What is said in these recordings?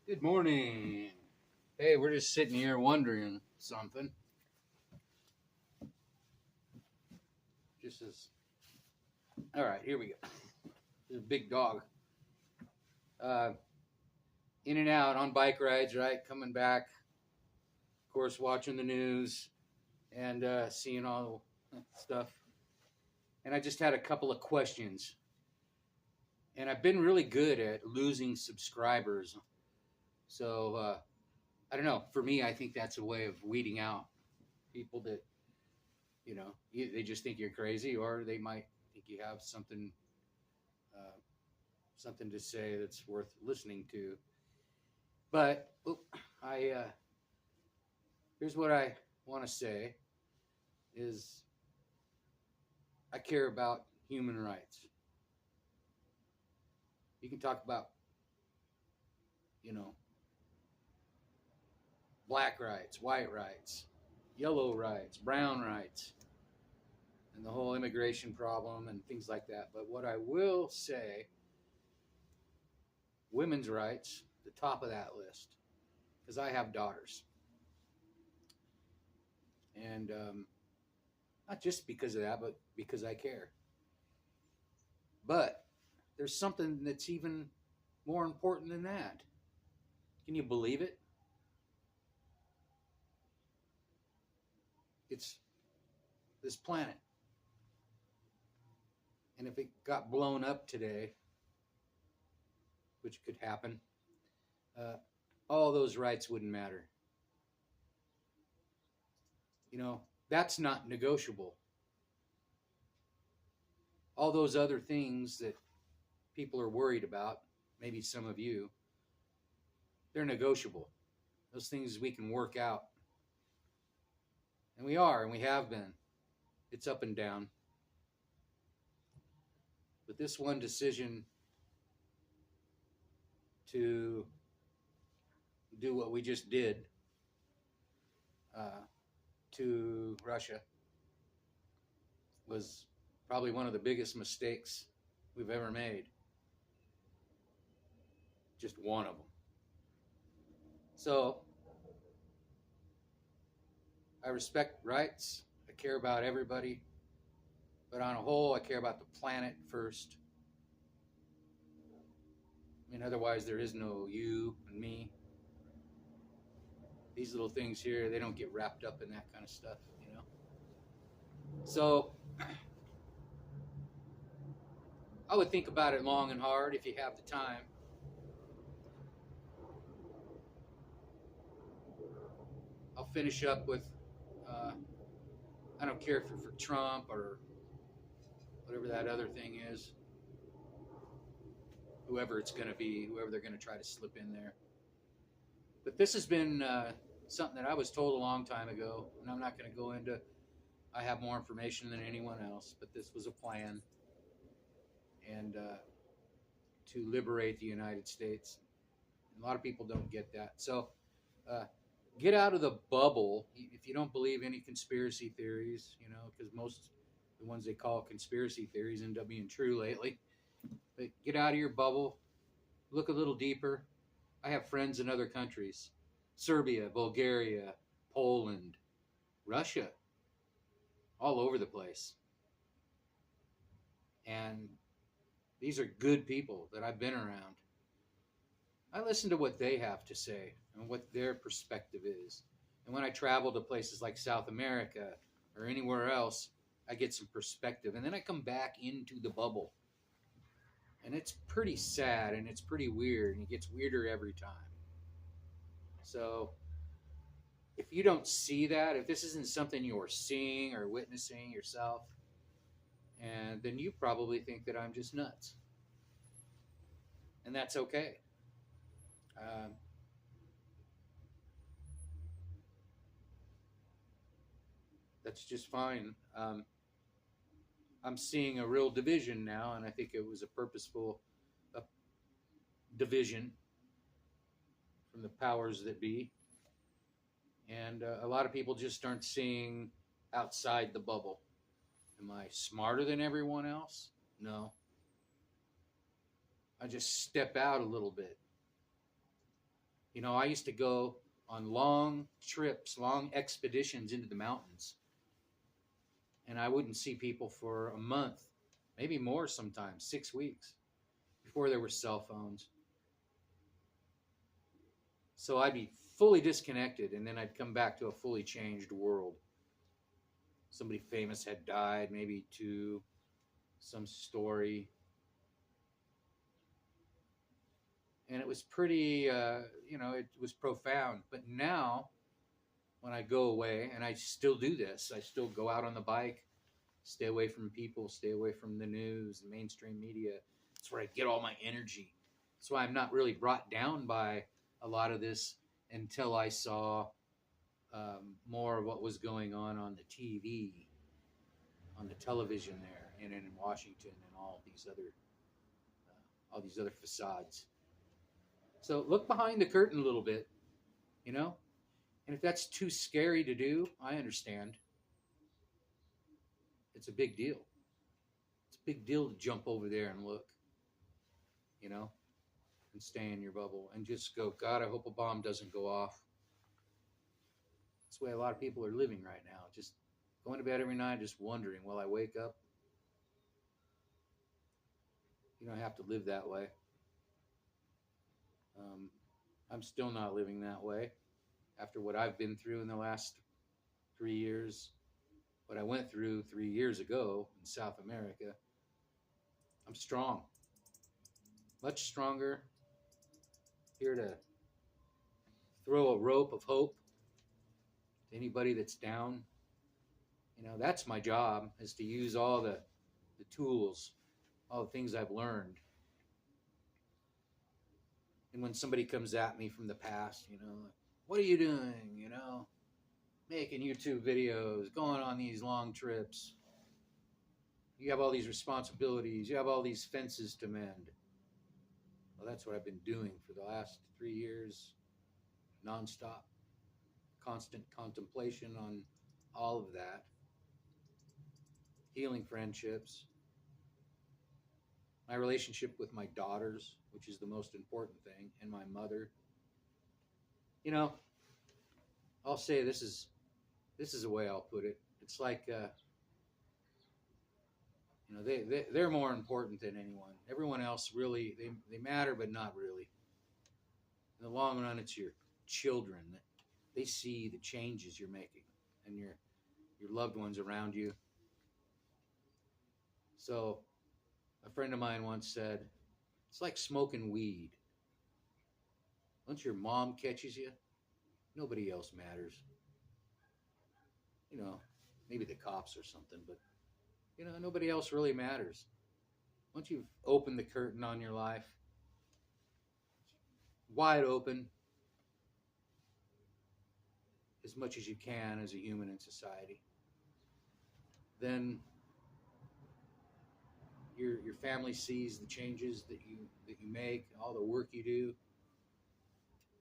Good morning. Hey, we're just sitting here wondering something. Just as all right, here we go. This is a big dog. Uh, in and out on bike rides, right? Coming back, of course, watching the news and seeing all the stuff. And I just had a couple of questions. And I've been really good at losing subscribers. So I don't know. For me, I think that's a way of weeding out people that they just think you're crazy, or they might think you have uh, something to say that's worth listening to. But I here's what I want to say is I care about human rights. You can talk about you know black rights, white rights, yellow rights, brown rights, and the whole immigration problem and things like that. But what I will say, women's rights, the top of that list, because I have daughters, and not just because of that, but because I care. But there's something that's even more important than that. Can you believe it? It's this planet. And if it got blown up today, which could happen, uh, all those rights wouldn't matter. You know, that's not negotiable. All those other things that people are worried about, maybe some of you, they're negotiable. Those things we can work out. And we are, and we have been. It's up and down. But this one decision to do what we just did uh, to Russia was probably one of the biggest mistakes we've ever made. Just one of them. So I respect rights. I care about everybody. But on a whole, I care about the planet first. I mean, otherwise, there is no you and me. These little things here, they don't get wrapped up in that kind of stuff, you know? So I would think about it long and hard if you have the time. I'll finish up with uh, I don't care if you're for Trump or whatever that other thing is, whoever it's going to be, whoever they're going to try to slip in there. But this has been something that I was told a long time ago, and I'm not going to go into. I have more information than anyone else, but this was a plan, and to liberate the United States. And a lot of people don't get that. So uh, get out of the bubble if you don't believe any conspiracy theories, because most the ones they call conspiracy theories end up being true lately. But get out of your bubble, look a little deeper. I have friends in other countries: Serbia, Bulgaria, Poland, Russia, all over the place. And these are good people that I've been around. I listen to what they have to say and what their perspective is. And when I travel to places like South America or anywhere else, I get some perspective. And then I come back into the bubble. And it's pretty sad and it's pretty weird. And it gets weirder every time. So if you don't see that, if this isn't something you're seeing or witnessing yourself, and then you probably think that I'm just nuts. And that's okay. Um, that's just fine. I'm seeing a real division now, and I think it was a purposeful uh, division from the powers that be. And a lot of people just aren't seeing outside the bubble. Am I smarter than everyone else? No. I just step out a little bit. You know, I used to go on long trips, long expeditions into the mountains, and I wouldn't see people for a month, maybe more sometimes, 6 weeks before there were cell phones. So I'd be fully disconnected, and then I'd come back to a fully changed world. Somebody famous had died, maybe two, some story. And it was pretty, it was profound. But now, when I go away, and I still do this, I still go out on the bike, stay away from people, stay away from the news, the mainstream media. That's where I get all my energy. That's why I'm not really brought down by a lot of this until I saw more of what was going on the TV, on the television there, and in Washington, and all these other facades. So look behind the curtain a little bit, you know, and if that's too scary to do, I understand. It's a big deal. It's a big deal to jump over there and look, you know, and stay in your bubble and just go, God, I hope a bomb doesn't go off. That's the way a lot of people are living right now. Just going to bed every night, just wondering, will I wake up? You don't have to live that way. I'm still not living that way after what I've been through in the last 3 years, what I went through 3 years ago in South America. I'm strong, much stronger, here to throw a rope of hope to anybody that's down. You know, that's my job, is to use all the tools, all the things I've learned. And when somebody comes at me from the past, you know, what are you doing? You know, making YouTube videos, going on these long trips. You have all these responsibilities. You have all these fences to mend. Well, that's what I've been doing for the last 3 years, nonstop, constant contemplation on all of that. Healing friendships. My relationship with my daughters, which is the most important thing, and my mother. You know, I'll say this is the way I'll put it. It's like, you know, they're more important than anyone. Everyone else really, they matter, but not really. In the long run, it's your children that they see the changes you're making, and your loved ones around you. So, a friend of mine once said, it's like smoking weed. Once your mom catches you, nobody else matters. You know, maybe the cops or something, but, you know, nobody else really matters. Once you've opened the curtain on your life, wide open, as much as you can as a human in society, then your family sees the changes that you make, all the work you do.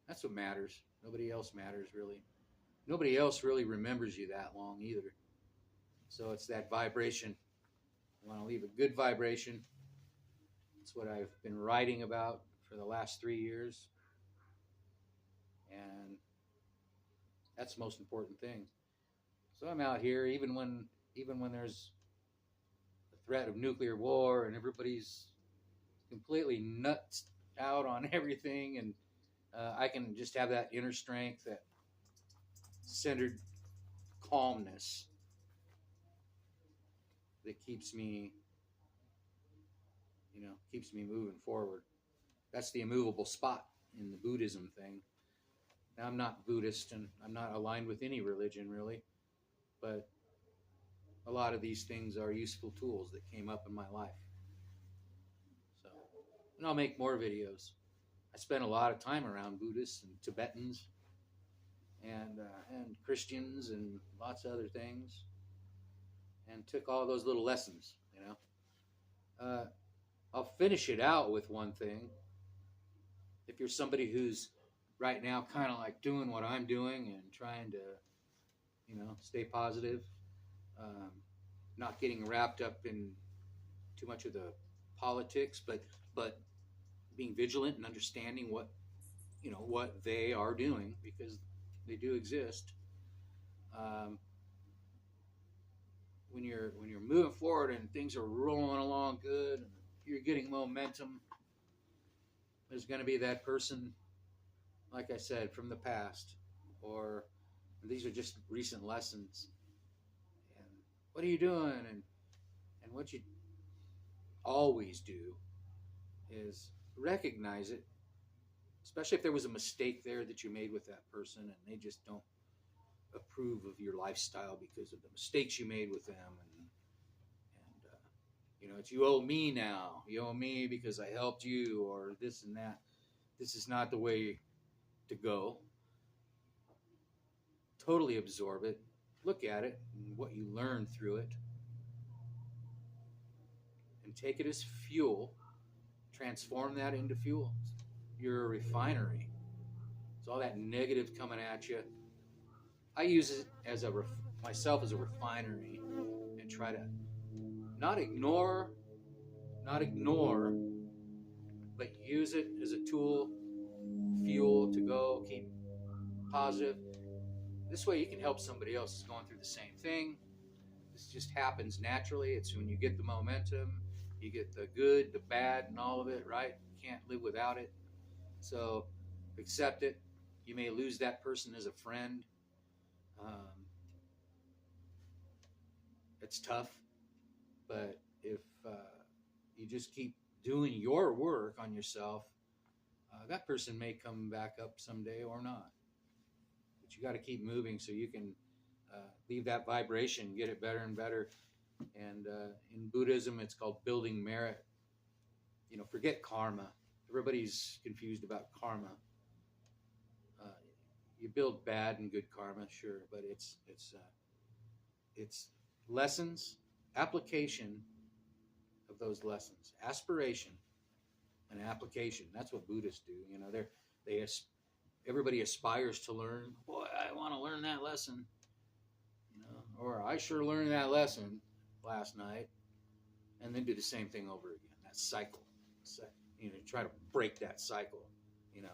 That's what matters. Nobody else matters, really. Nobody else really remembers you that long either. So it's that vibration. I want to leave a good vibration. That's what I've been writing about for the last 3 years. And that's the most important thing. So I'm out here, even when there's the threat of nuclear war and everybody's completely nuts out on everything, and I can just have that inner strength, that centered calmness that keeps me moving forward. That's the immovable spot in the Buddhism thing. Now, I'm not Buddhist, and I'm not aligned with any religion, really, but a lot of these things are useful tools that came up in my life. So, and I'll make more videos. I spent a lot of time around Buddhists and Tibetans and Christians and lots of other things, and took all those little lessons, you know. I'll finish it out with one thing. If you're somebody who's right now kind of like doing what I'm doing and trying to, you know, stay positive, not getting wrapped up in too much of the politics, but being vigilant and understanding what what they are doing, because they do exist. Um, when you're moving forward and things are rolling along good, and you're getting momentum, there's going to be that person, like I said, from the past, or these are just recent lessons. And what are you doing? And what you always do is recognize it, especially if there was a mistake there that you made with that person and they just don't approve of your lifestyle because of the mistakes you made with them. And it's you owe me now. You owe me because I helped you, or this and that. This is not the way to go. Totally absorb it. Look at it and what you learn through it, and take it as fuel. Transform that into fuel. You're a refinery. It's all that negative coming at you. I use it as myself as a refinery, and try to not ignore, but use it as a tool, fuel to go, keep positive. This way you can help somebody else who's going through the same thing. This just happens naturally. It's when you get the momentum, you get the good, the bad, and all of it, right? You can't live without it. So accept it. You may lose that person as a friend. It's tough, but if you just keep doing your work on yourself, that person may come back up someday or not. But you got to keep moving so you can leave that vibration, get it better and better. And in Buddhism, it's called building merit. Forget karma. Everybody's confused about karma. You build bad and good karma, sure, but it's lessons, application of those lessons, aspiration and application. That's what Buddhists do. Everybody aspires to learn. Boy, I want to learn that lesson. Or I sure learned that lesson last night, and then do the same thing over again. That cycle. Try to break that cycle. And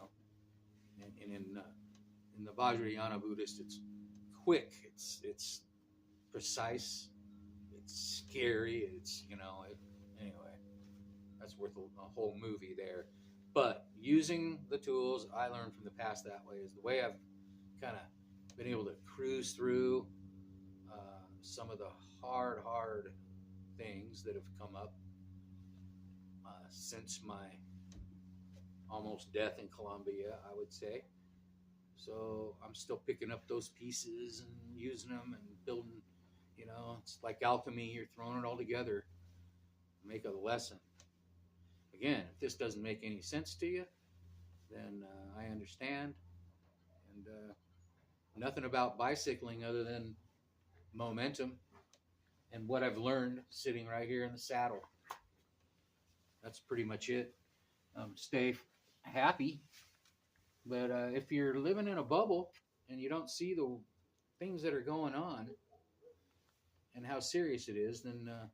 in the Vajrayana Buddhist, it's quick. It's precise. It's scary. Anyway, that's worth a whole movie there. But using the tools I learned from the past that way is the way I've kind of been able to cruise through some of the hard things that have come up since my almost death in Colombia, I would say. So I'm still picking up those pieces and using them and building. It's like alchemy. You're throwing it all together, make a lesson. Again, if this doesn't make any sense to you, then I understand. And nothing about bicycling other than momentum and what I've learned sitting right here in the saddle. That's pretty much it. Stay happy. But if you're living in a bubble and you don't see the things that are going on and how serious it is, then